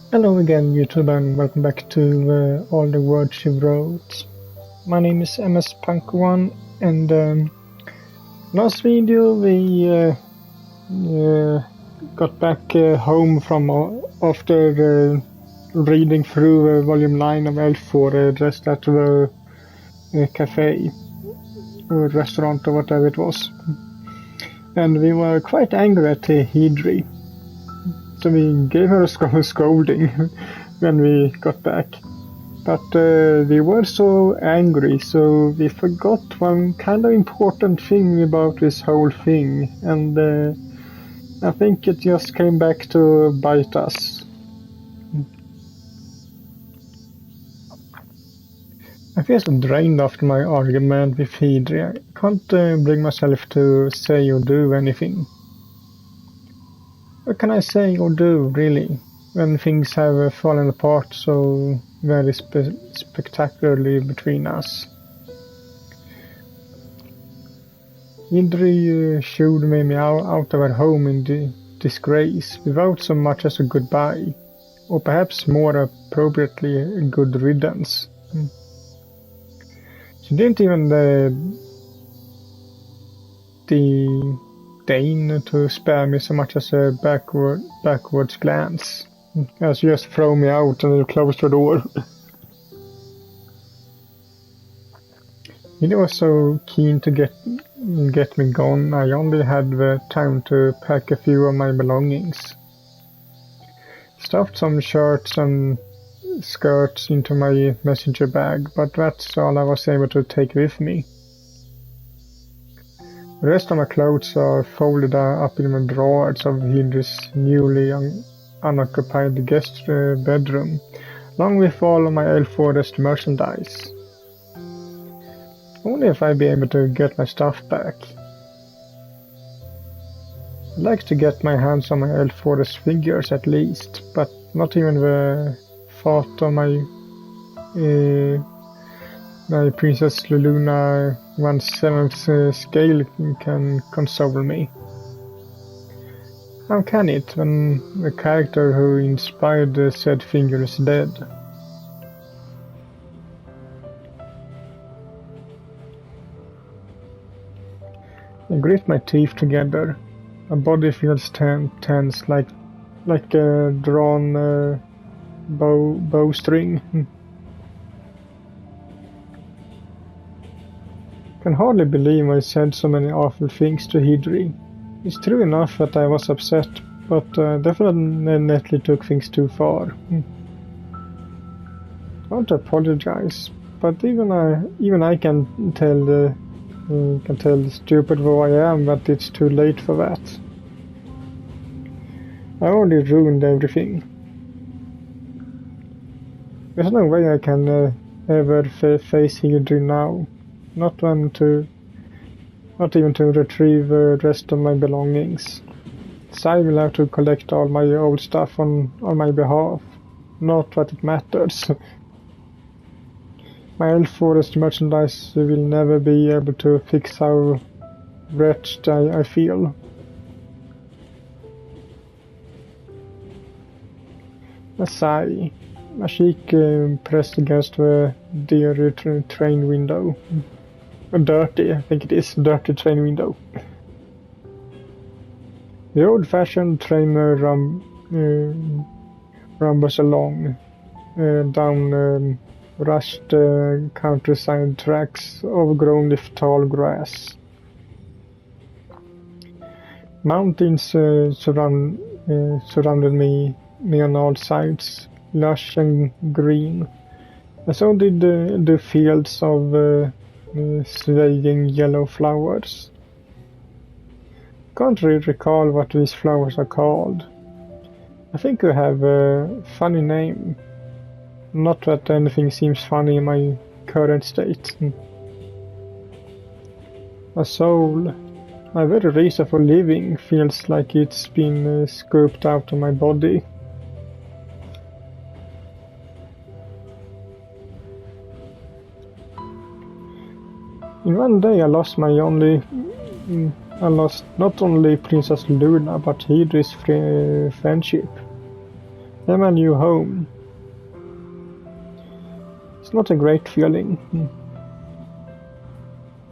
Hello again, YouTube, and welcome back to All the Words She Wrote. My name is MS Punk One, and last video we got back home from after reading through Volume 9 of L4, just at the cafe or restaurant or whatever it was, and we were quite angry at Hijiri. So we gave her a scolding when we got back. But we were so angry, so we forgot one kind of important thing about this whole thing. And I think it just came back to bite us. I feel so drained after my argument with Hijiri. I can't bring myself to say or do anything. What can I say or do, really, when things have fallen apart so very spectacularly between us? Hijiri shooed me out of her home in disgrace, without so much as a goodbye, or perhaps more appropriately, a good riddance. She didn't even deign to spare me so much as a backwards glance, as she just throw me out and closed the door. He was so keen to get me gone, I only had the time to pack a few of my belongings. Stuffed some shirts and skirts into my messenger bag, but that's all I was able to take with me. The rest of my clothes are folded up in the drawers of Hijiri's newly unoccupied guest bedroom, along with all of my ATWSW merchandise. Only if I'd be able to get my stuff back. I'd like to get my hands on my ATWSW figures at least, but not even the thought of my Princess Luluna 1/7 scale can console me. How can it, when the character who inspired the said figure is dead? I grit my teeth together. My body feels tense, like a drawn bowstring. I can hardly believe I said so many awful things to Hijiri. It's true enough that I was upset, but definitely took things too far. I want to apologize, but even I can tell the stupid who I am that it's too late for that. I already ruined everything. There's no way I can ever face Hijiri now. Not even to retrieve the rest of my belongings. Sai will have to collect all my old stuff on my behalf. Not that it matters. My ATWSW merchandise will never be able to fix how wretched I feel. A sigh. My cheek pressed against the dear train window. I think it is, dirty train window. The old-fashioned train rumbles along down rushed countryside tracks overgrown with tall grass. Mountains surrounded me on all sides, lush and green, and so did the fields of swaying yellow flowers. Can't really recall what these flowers are called. I think they have a funny name. Not that anything seems funny in my current state. A soul, my very reason for living, feels like it's been scooped out of my body. In one day I lost not only Princess Luna, but Hijiri's friendship. I'm a new home. It's not a great feeling.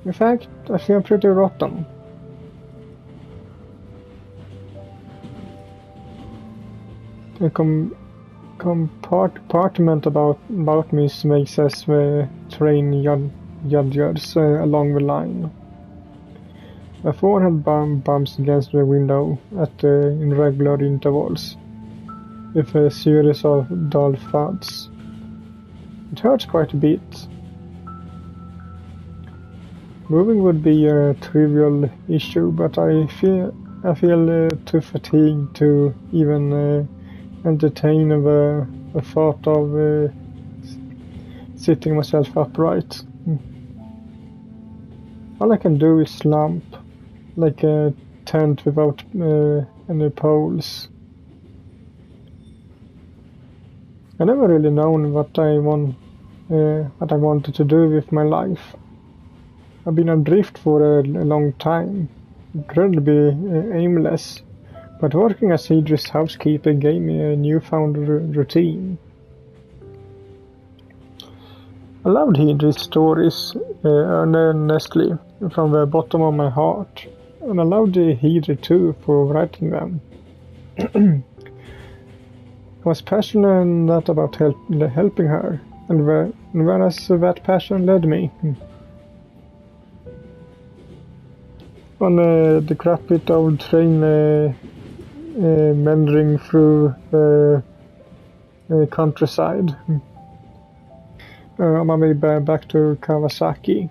In fact, I feel pretty rotten. The compartment about me makes us train judges along the line. My forehead bumps against the window at irregular intervals, with a series of dull thuds. It hurts quite a bit. Moving would be a trivial issue, but I feel too fatigued to even entertain the thought of sitting myself upright. All I can do is slump, like a tent without any poles. I never really known what I wanted to do with my life. I've been adrift for a long time, incredibly aimless, but working as Hijiri's housekeeper gave me a newfound routine. I loved Hijiri's stories earnestly from the bottom of my heart, and I loved Hijiri too for writing them. I was passionate about helping her, and where has that passion led me? On the decrepit old train meandering through the countryside. On my way back to Kawasaki.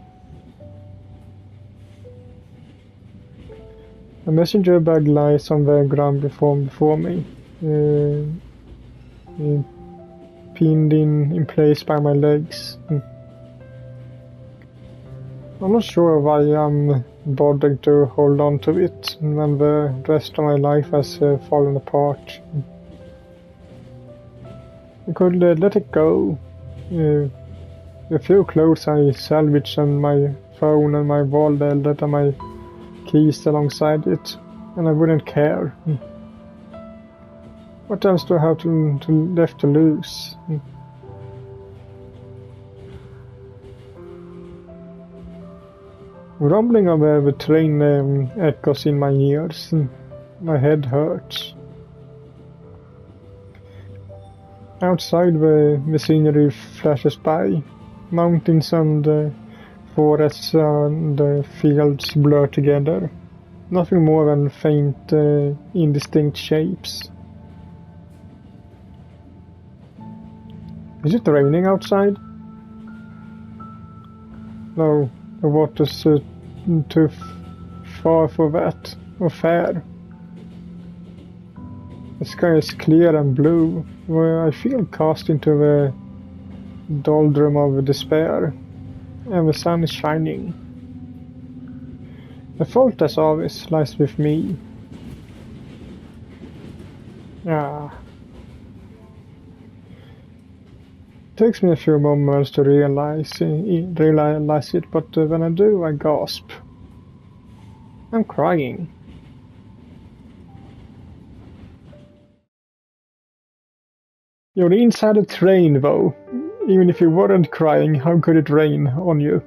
A messenger bag lies on the ground before me, pinned in place by my legs. I'm not sure why I'm bothering to hold on to it when the rest of my life has fallen apart. I could let it go. A few clothes I salvaged and my phone and my wallet and my keys alongside it, and I wouldn't care. What else do I have left to lose? Rumbling of the train echoes in my ears. My head hurts. Outside the scenery flashes by. Mountains and forests and fields blur together. Nothing more than faint, indistinct shapes. Is it raining outside? No, the water's too far for that, or fair. The sky is clear and blue, where I feel cast into the doldrum of despair, and the sun is shining. The fault, as always, lies with me. It takes me a few moments to realize it, but when I do, I gasp. I'm crying. You're inside a train, though. Even if you weren't crying, how could it rain on you?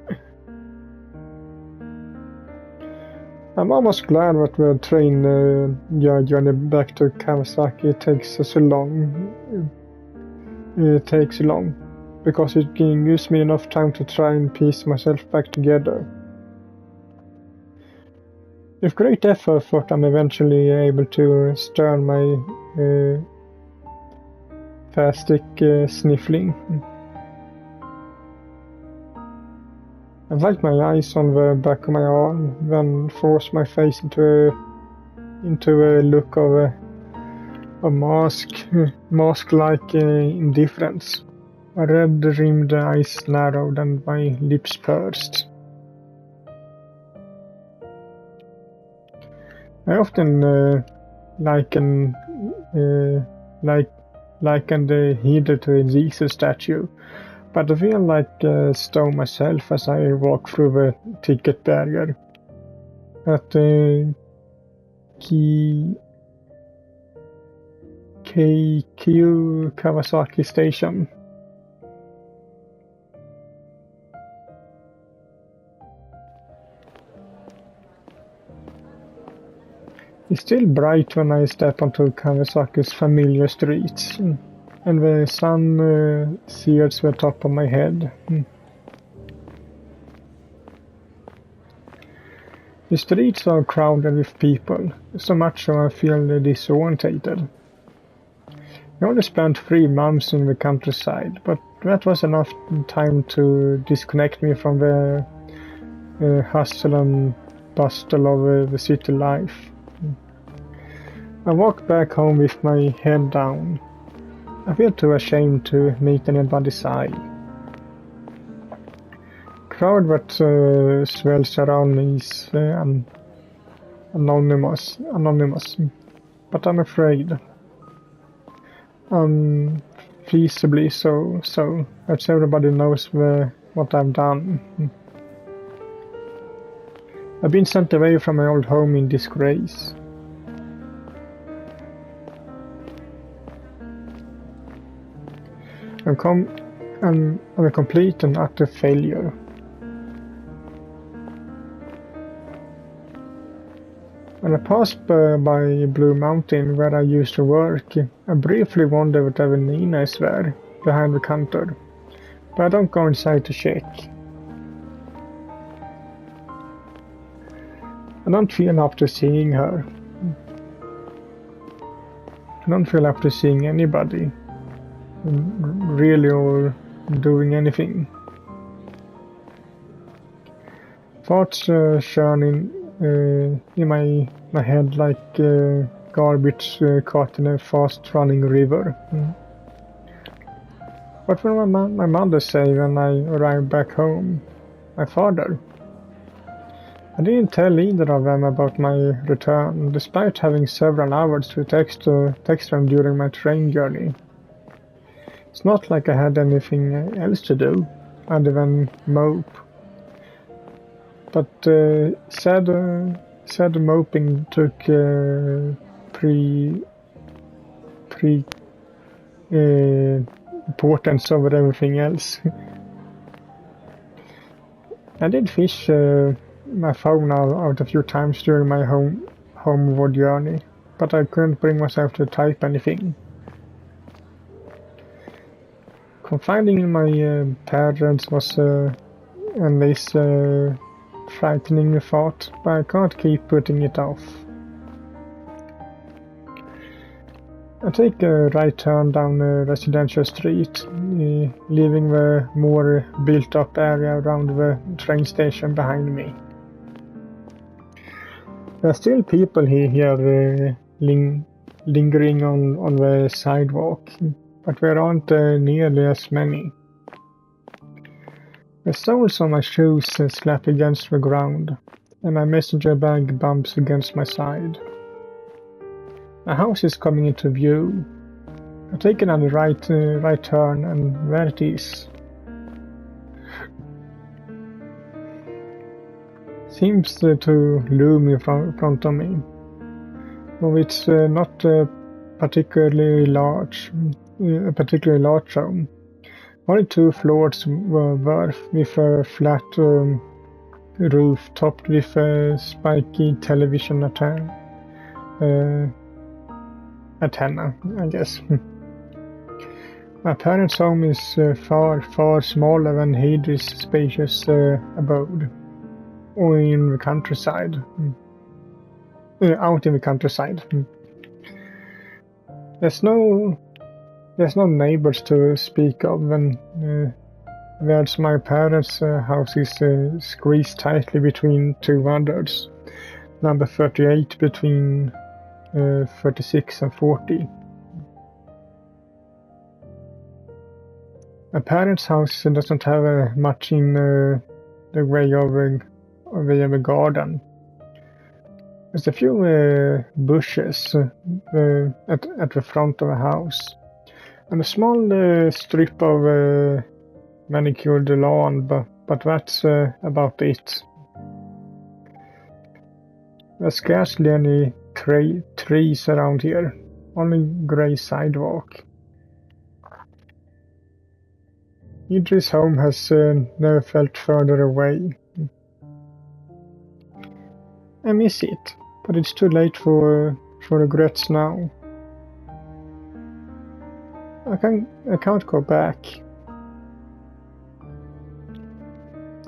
I'm almost glad that the train journey back to Kawasaki takes so long. It takes long, because it gives me enough time to try and piece myself back together. With great effort, I'm eventually able to stern my spastic sniffling. I wipe my eyes on the back of my arm, then force my face into a look of mask-like indifference. My red-rimmed eyes narrowed and my lips pursed. I often likened Hijiri to a Jesus statue, but I feel like a stone myself as I walk through the ticket barrier at Keikyu Kawasaki Station. It's still bright when I step onto Kawasaki's familiar streets, and the sun sears the top of my head. The streets are crowded with people, so much so I feel disorientated. I only spent 3 months in the countryside, but that was enough time to disconnect me from the hustle and bustle of the city life. I walked back home with my head down. I feel too ashamed to meet anybody's eye. Crowd that swells around me is anonymous, but I'm afraid. Feasibly so that everybody knows what I've done. I've been sent away from my old home in disgrace. I'm a complete and utter failure. When I passed by Blue Mountain, where I used to work, I briefly wondered whatever Nina is there, behind the counter, but I don't go inside to check. I don't feel up to seeing her. I don't feel up to seeing anybody, really, or doing anything. Thoughts churning in my head like garbage caught in a fast-running river. What will my mother say when I arrive back home? My father? I didn't tell either of them about my return, despite having several hours to text them during my train journey. It's not like I had anything else to do, other than mope. But sad moping took importance over everything else. I did fish my phone out a few times during my homeward journey, but I couldn't bring myself to type anything. Confiding in my parents was at least frightening thought, but I can't keep putting it off. I take a right turn down a residential street, leaving the more built-up area around the train station behind me. There are still people here lingering on the sidewalk, but there aren't nearly as many. The soles of my shoes slap against the ground, and my messenger bag bumps against my side. A house is coming into view. I take another right turn, and there it is. Seems to loom in front of me, though it's not particularly large home. Only 2 floors were worth, with a flat roof topped with a spiky television antenna, I guess. My parents' home is far smaller than Hijiri's spacious abode, or in the countryside. Out in the countryside. There's no neighbors to speak of, and whereas my parents' house is squeezed tightly between 2 others, number 38 between 36 and 40. My parents' house doesn't have much in the way of a garden. There's a few bushes at the front of the house, and a small strip of manicured lawn, but that's about it. There's scarcely any trees around here, only grey sidewalk. Hijiri's home has never felt further away. I miss it, but it's too late for regrets now. I can't go back.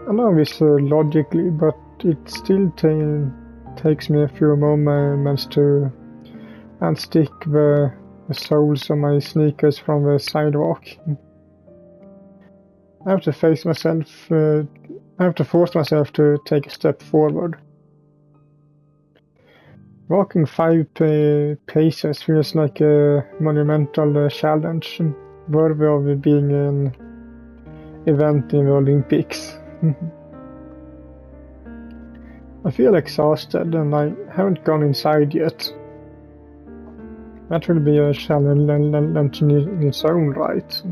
I know this logically, but it still takes me a few moments to unstick the soles of my sneakers from the sidewalk. I have to face myself. I have to force myself to take a step forward. Walking 5 paces feels like a monumental challenge, worthy of being an event in the Olympics. I feel exhausted and I haven't gone inside yet. That will be a challenge in its own right.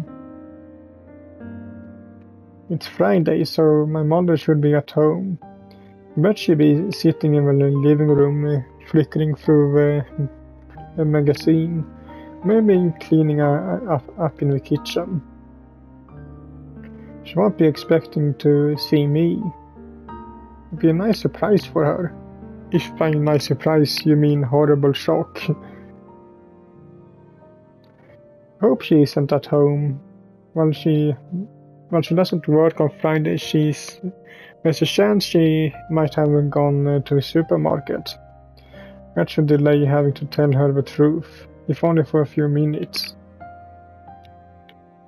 It's Friday, so my mother should be at home. I bet she'll be sitting in the living room, flickering through a magazine, maybe cleaning up in the kitchen. She won't be expecting to see me. It'd be a nice surprise for her. If by nice surprise you mean horrible shock. Hope she isn't at home. While she doesn't work on Friday, there's a chance she might have gone to the supermarket. That should delay having to tell her the truth, if only for a few minutes.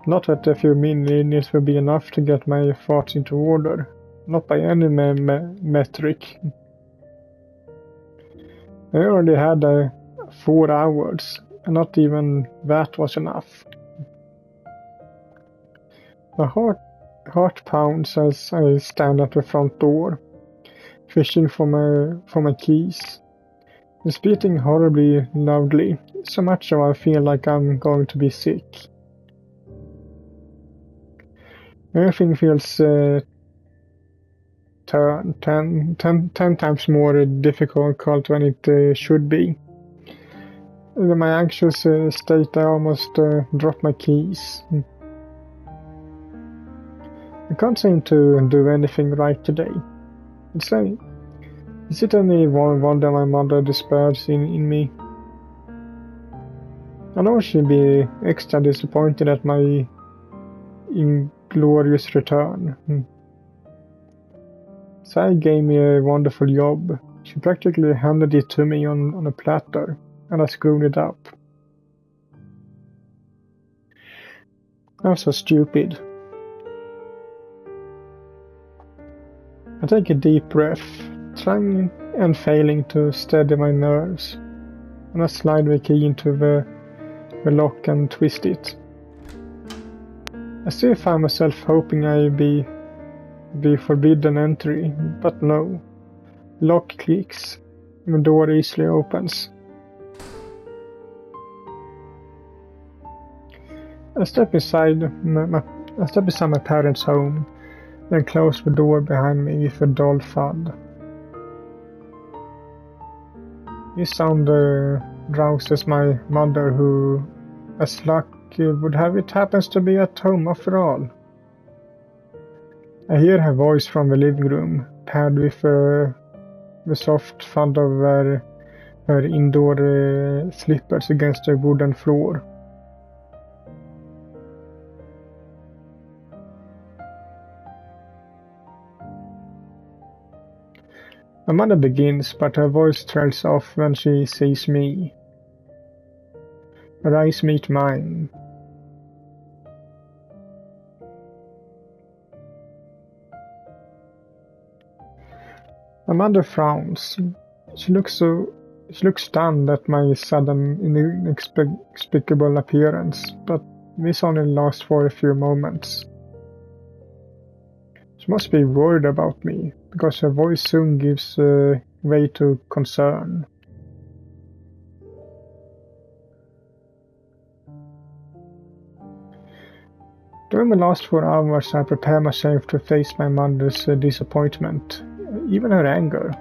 Not that a few minutes will be enough to get my thoughts into order, not by any metric. I already had 4 hours, and not even that was enough. My heart pounds as I stand at the front door, fishing for my keys. It's beating horribly loudly, so much so I feel like I'm going to be sick. Everything feels 10 times more difficult than it should be. In my anxious state, I almost dropped my keys. I can't seem to do anything right today. Is it any wonder my mother despairs in me? I know she'll be extra disappointed at my inglorious return. Sai gave me a wonderful job. She practically handed it to me on a platter, and I screwed it up. I'm so stupid. I take a deep breath, trying and failing to steady my nerves, and I slide the key into the lock and twist it. I still find myself hoping I'd be forbidden entry, but no. Lock clicks, and the door easily opens. I step inside my parents' home, then close the door behind me with a dull thud. This sound rouses my mother, who, as luck would have it, happens to be at home after all. I hear her voice from the living room, paired with the soft thud of her indoor slippers against the wooden floor. My mother begins, but her voice trails off when she sees me. Her eyes meet mine. My mother frowns. She looks stunned at my sudden inexplicable appearance, but this only lasts for a few moments. She must be worried about me, because her voice soon gives way to concern. During the last 4 hours, I prepare myself to face my mother's disappointment, even her anger.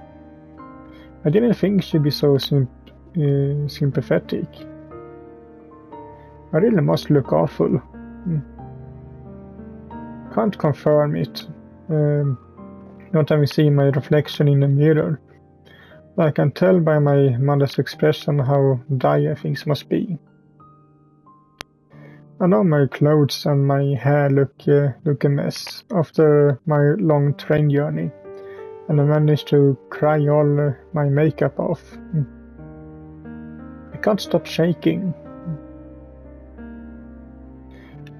I didn't think she'd be so sympathetic. I really must look awful. Can't confirm it. Not having seen my reflection in the mirror. But I can tell by my mother's expression how dire things must be. I know my clothes and my hair look a mess after my long train journey, and I managed to cry all my makeup off. I can't stop shaking.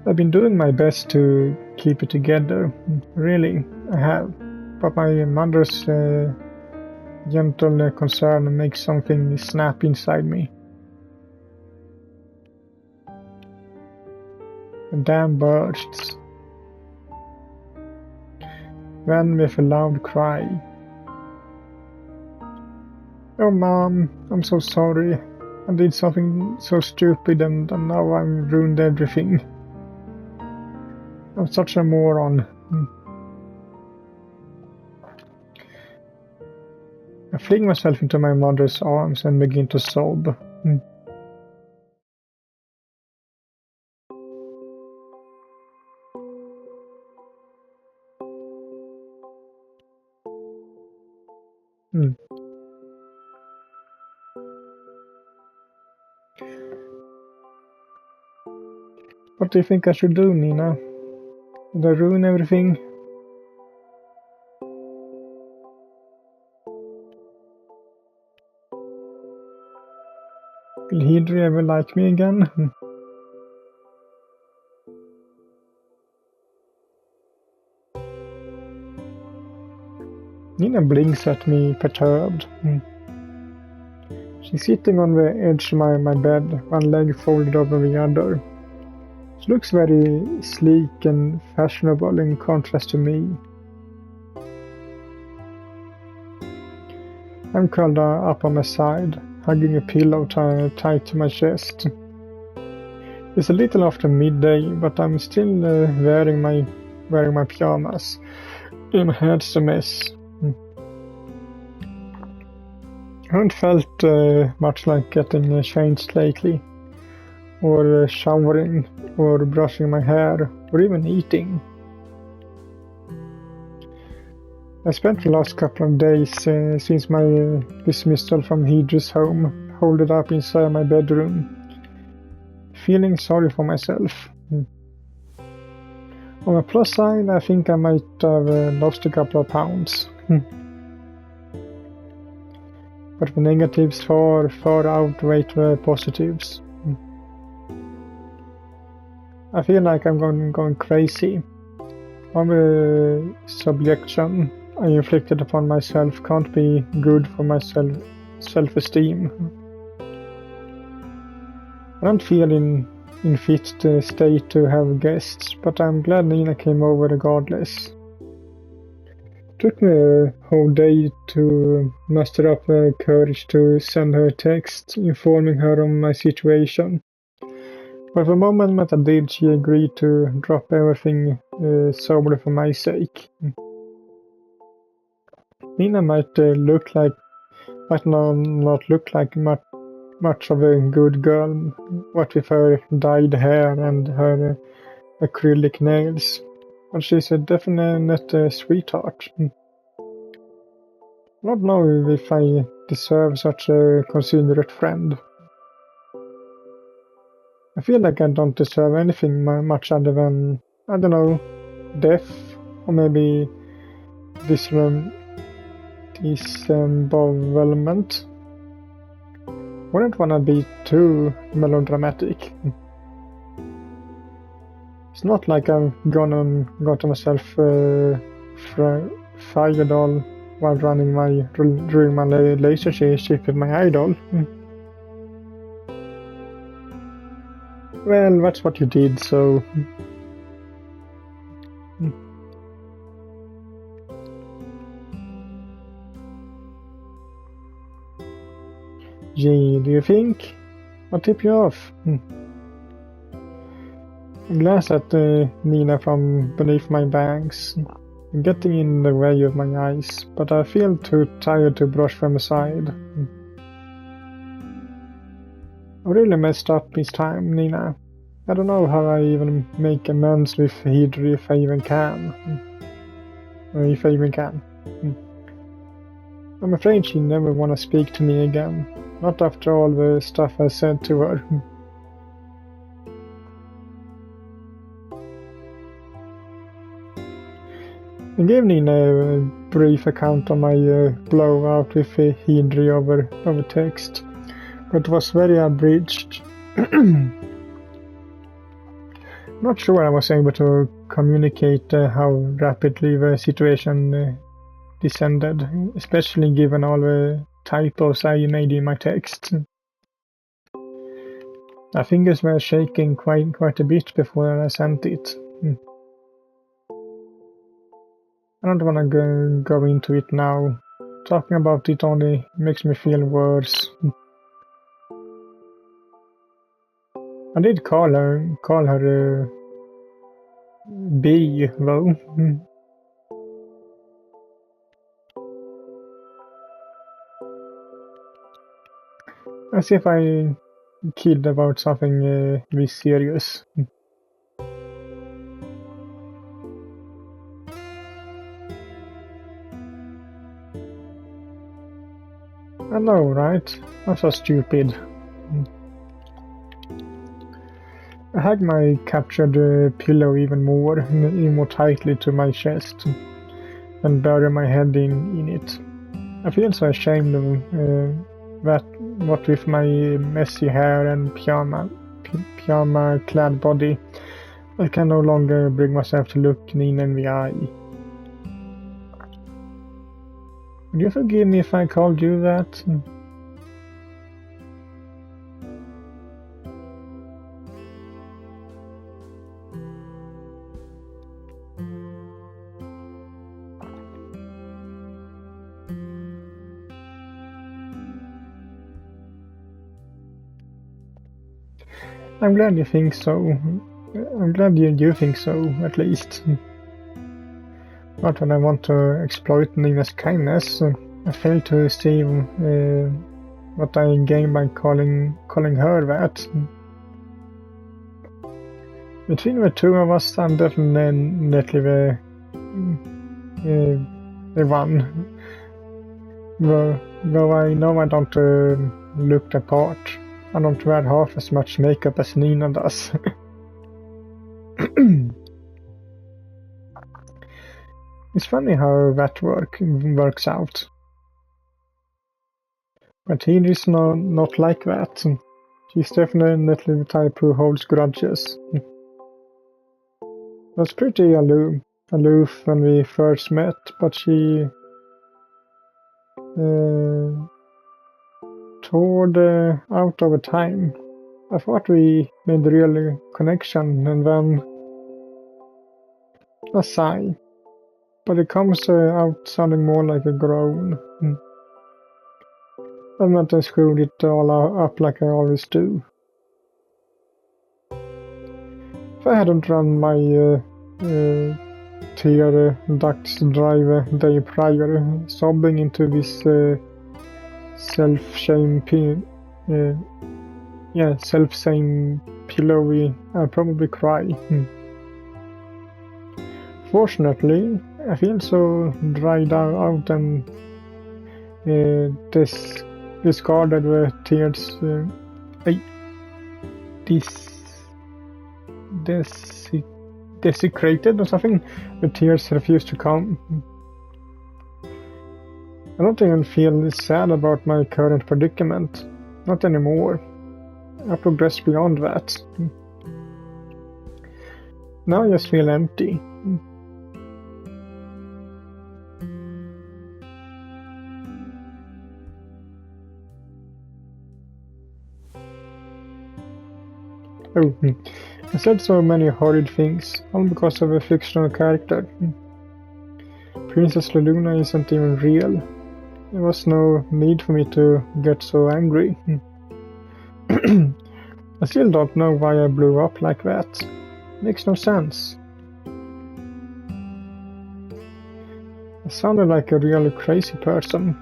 I've been doing my best to keep it together, really, I have, but my mother's gentle concern makes something snap inside me. A dam bursts. Then with a loud cry. Oh Mom, I'm so sorry. I did something so stupid and now I've ruined everything. I'm such a moron. I fling myself into my mother's arms and begin to sob. What do you think I should do, Nina? Did I ruin everything? Will Hijiri ever like me again? Nina blinks at me, perturbed. She's sitting on the edge of my bed, one leg folded over the other. She looks very sleek and fashionable in contrast to me. I'm curled up on my side, hugging a pillow tight to my chest. It's a little after midday, but I'm still wearing my pajamas. And my head's a mess. I haven't felt much like getting changed lately, or showering, or brushing my hair, or even eating. I spent the last couple of days since my dismissal from Hijiri's home holed up inside my bedroom, feeling sorry for myself. On the plus side, I think I might have lost a couple of pounds. But the negatives far outweigh the positives. I feel like I'm going crazy. All the subjection I inflicted upon myself can't be good for my self-esteem. I don't feel in fit state to have guests, but I'm glad Nina came over regardless. It took me a whole day to muster up the courage to send her a text informing her of my situation. But the moment that I did, she agreed to drop everything solely for my sake. Nina might not look like much of a good girl, what with her dyed hair and her acrylic nails, but she's a definite sweetheart. I don't know if I deserve such a considerate friend. I feel like I don't deserve anything much other than, I don't know, death, or maybe disembowelment. Wouldn't wanna be too melodramatic. It's not like I've gotten myself fired all while ruining my relationship with my idol. Well, that's what you did, so... Gee, do you think? I'll tip you off. I glance at Nina from beneath my bangs, getting in the way of my eyes, but I feel too tired to brush them aside. I really messed up this time, Nina. I don't know how I even make amends with Hijiri if I even can. If I even can. I'm afraid she'll never want to speak to me again. Not after all the stuff I said to her. I gave Nina a brief account of my blowout with Hijiri over text, but it was very abridged. Not sure I was able to communicate how rapidly the situation descended, especially given all the typos I made in my text. My fingers were shaking quite a bit before I sent it. I don't want to go into it now. Talking about it only makes me feel worse. I did call her B, though. As if I kid about something this serious. I know, right? I'm so stupid. I hugged my captured pillow even more tightly to my chest and buried my head in it. I feel so ashamed of that, what with my messy hair and pyjama-clad body. I can no longer bring myself to look Nina in the eye. Would you forgive me if I called you that? I'm glad you think so. I'm glad you think so, at least. But when I want to exploit Nina's kindness, I fail to see what I gain by calling her that. Between the two of us, I'm definitely the one. Though I know I don't look the part. I don't wear half as much makeup as Nina does. It's funny how that works out. But Hijiri's not like that. She's definitely the type who holds grudges. Was pretty aloof when we first met, but she toured out over time. I thought we made a real connection, and then a sigh. But it comes out sounding more like a groan. I'm not screwed it all up like I always do. If I hadn't run my tear ducts dry the day prior, sobbing into this self-same pillowy, I'd probably cry. Fortunately, I feel so dried out and discarded the tears. Desecrated or something. The tears refuse to come. I don't even feel sad about my current predicament. Not anymore. I progressed beyond that. Now I just feel empty. Oh, I said so many horrid things, all because of a fictional character. Princess Luna isn't even real. There was no need for me to get so angry. I still don't know why I blew up like that. Makes no sense. I sounded like a really crazy person.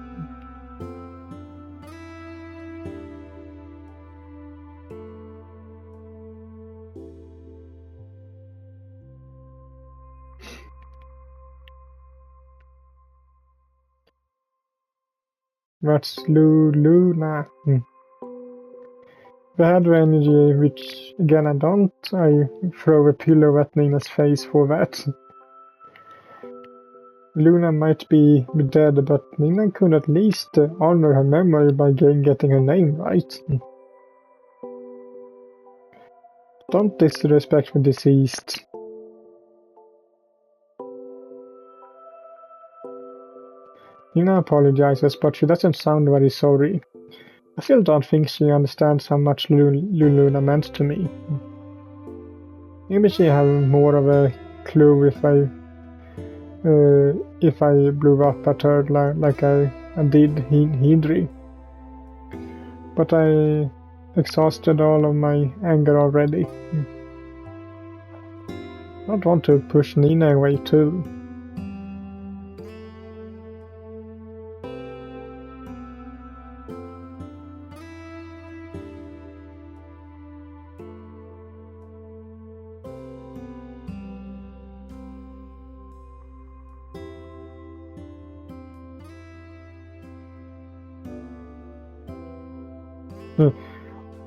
That's Luna. If I had the energy, which again I don't, I throw a pillow at Nina's face for that. Luna might be dead, but Nina could at least honor her memory by getting her name right. Don't disrespect the deceased. Nina apologizes, but she doesn't sound very sorry. I still don't think she understands how much Luna meant to me. Maybe she have more of a clue if I blew up at her like I did Hijiri. But I exhausted all of my anger already. I don't want to push Nina away too.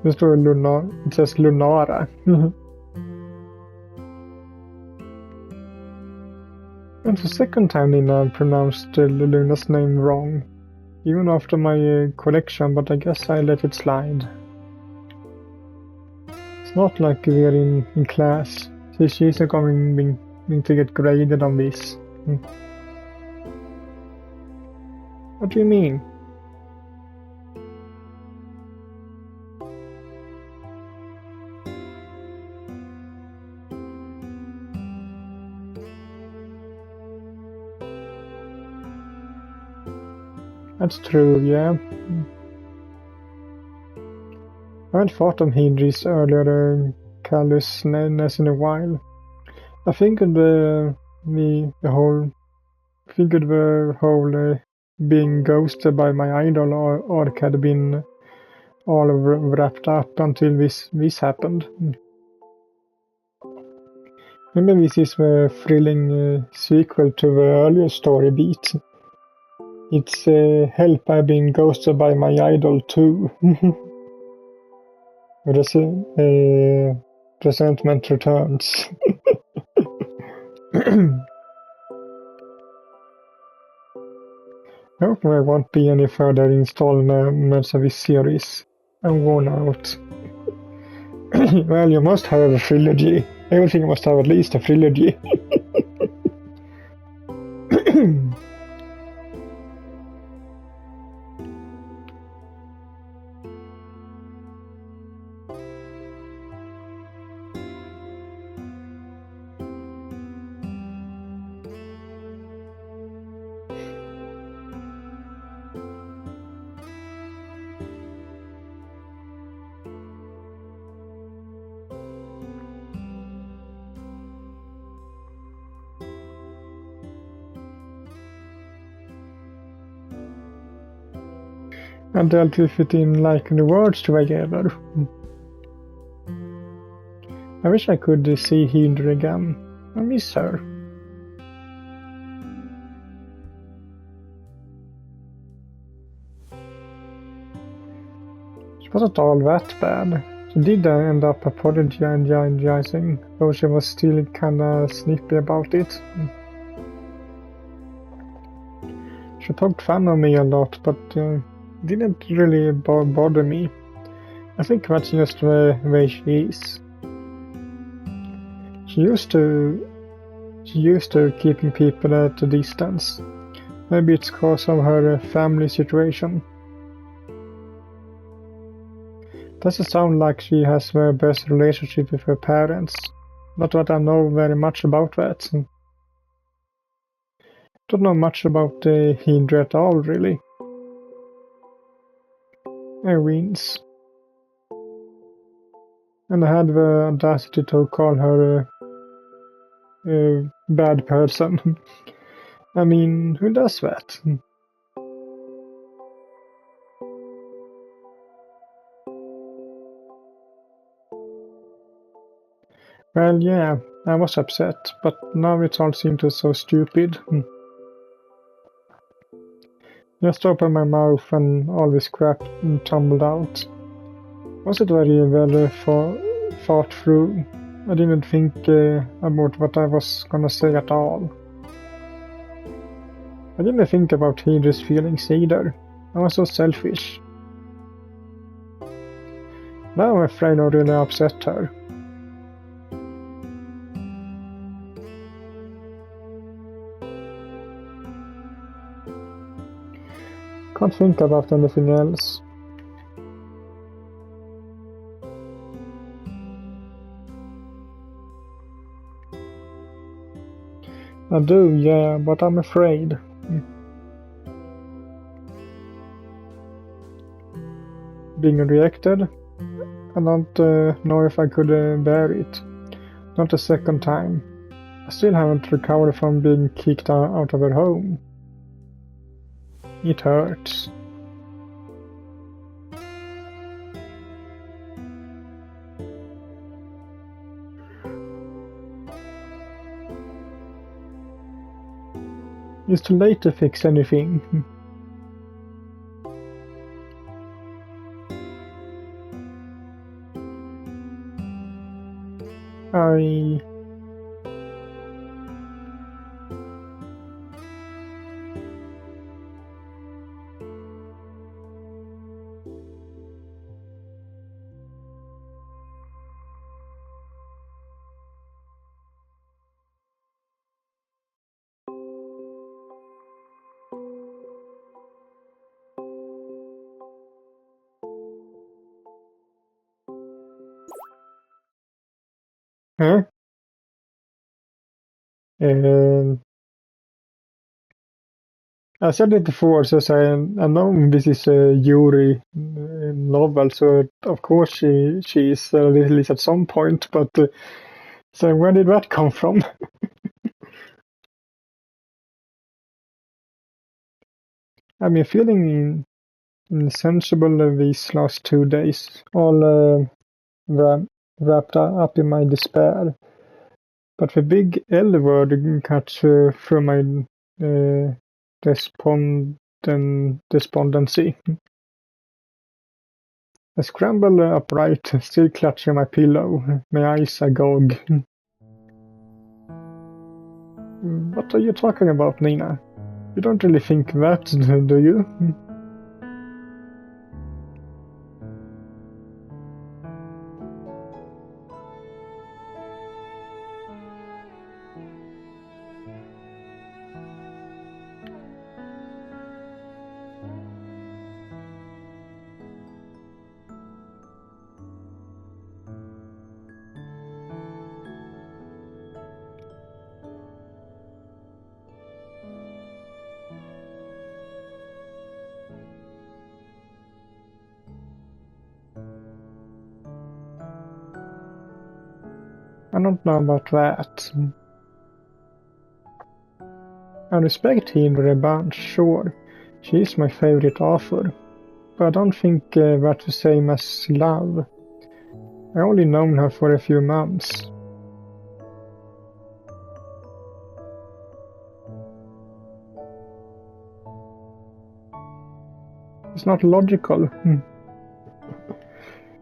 Det står Luna, it says Lunara. And the second time Nina pronounced Luna's name wrong. Even after my correction, but I guess I let it slide. It's not like we're in class. She's not going to get graded on this. What do you mean? That's true, yeah. I haven't thought of Hijiri's earlier callousness in a while. I figured the whole being ghosted by my idol arc had been all wrapped up until this happened. Maybe this is a thrilling sequel to the earlier story beat. It's help, I've been ghosted by my idol too. Resentment returns. I hope there won't be any further installments of this series. I'm worn out. Well, you must have a trilogy. Everything must have at least a trilogy. And dealt with it in like the words together. I wish I could see Hijiri again. I miss her. She wasn't all that bad. She did end up apologizing, though she was still kinda snippy about it. She poked fun of me a lot, but didn't really bother me. I think that's just the way she is. She used to keeping people at a distance. Maybe it's because of her family situation. Doesn't sound like she has the best relationship with her parents. Not that I know very much about that. Don't know much about Hijiri at all, really. I wins. And I had the audacity to call her a bad person. I mean, who does that? Well, yeah, I was upset, but now it all seemed so stupid. Just opened my mouth and all this crap tumbled out. Was it very well thought through? I didn't think about what I was gonna say at all. I didn't think about Hijiri's feelings either. I was so selfish. Now I'm afraid I really upset her. Can't think about anything else. I do, yeah, but I'm afraid. Being rejected? I don't know if I could bear it. Not a second time. I still haven't recovered from being kicked out of her home. It hurts. It's too late to fix anything. Huh? I said it before, so I know this is a Yuri novel, so of course she is at least at some point, but so where did that come from? I've been feeling insensible these last 2 days, all wrapped up in my despair. But the big L word cuts through my despondency. I scramble upright, still clutching my pillow, my eyes agog. What are you talking about, Nina? You don't really think that, do you? I don't know about that. I respect Hijiri a bunch, sure. She is my favorite author. But I don't think that's the same as love. I only known her for a few months. It's not logical.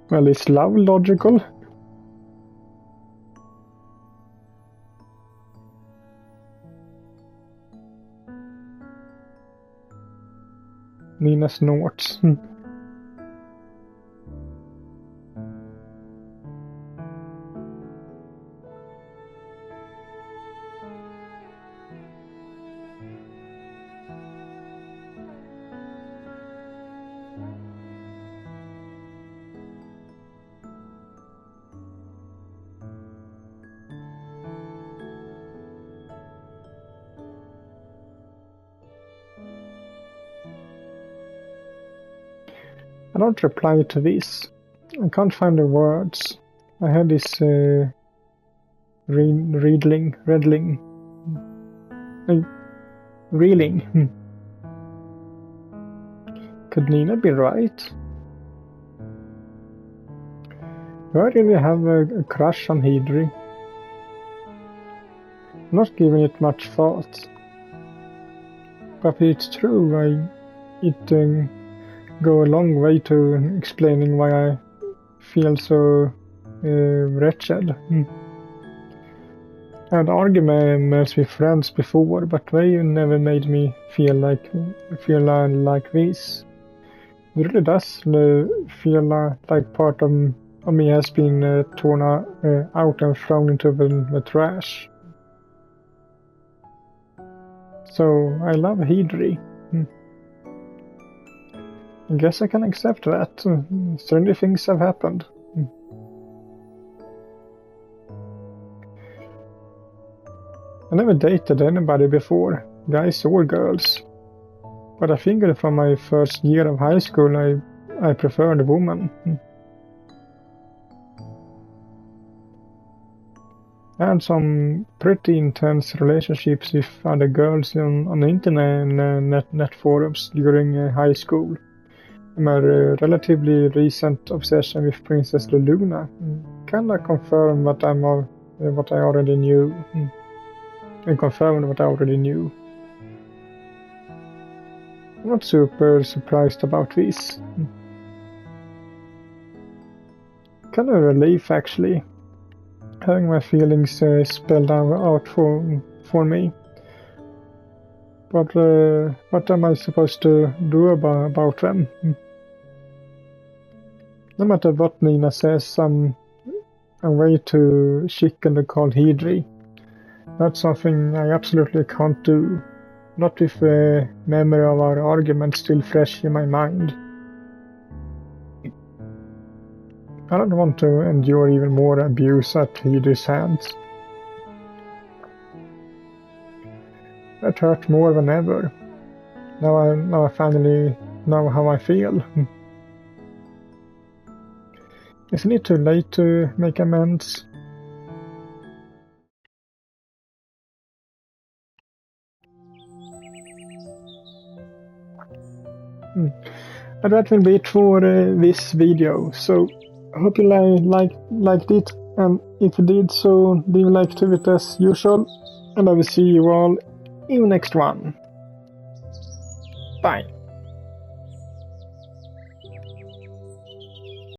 Well, is love logical? Nina snorts. I don't reply to this. I can't find the words. I had this reeling. Could Nina be right? Do I really have a crush on Hijiri? Not giving it much thought. But if it's true, it go a long way to explaining why I feel so wretched. I had arguments with friends before, but they never made me feel like this. It really does feel like part of me has been torn out and thrown into the trash. So I love Hijiri. I guess I can accept that. Strange things have happened. I never dated anybody before, guys or girls. But I think that from my first year of high school I preferred a woman. I had some pretty intense relationships with other girls on the internet forums during high school. My relatively recent obsession with Princess Luna kinda confirmed what I already knew. And confirmed what I already knew. I'm not super surprised about this. Kind of a relief actually, having my feelings spelled out for me. But what am I supposed to do about them? No matter what Nina says, I'm way too chicken to call Hijiri. That's something I absolutely can't do. Not with the memory of our argument still fresh in my mind. I don't want to endure even more abuse at Hijiri's hands. That hurt more than ever. Now I finally know how I feel. Isn't it too late to make amends? And that will be it for this video. So I hope you liked it, and if you did so, leave a like to it as usual, and I will see you all in the next one. Bye.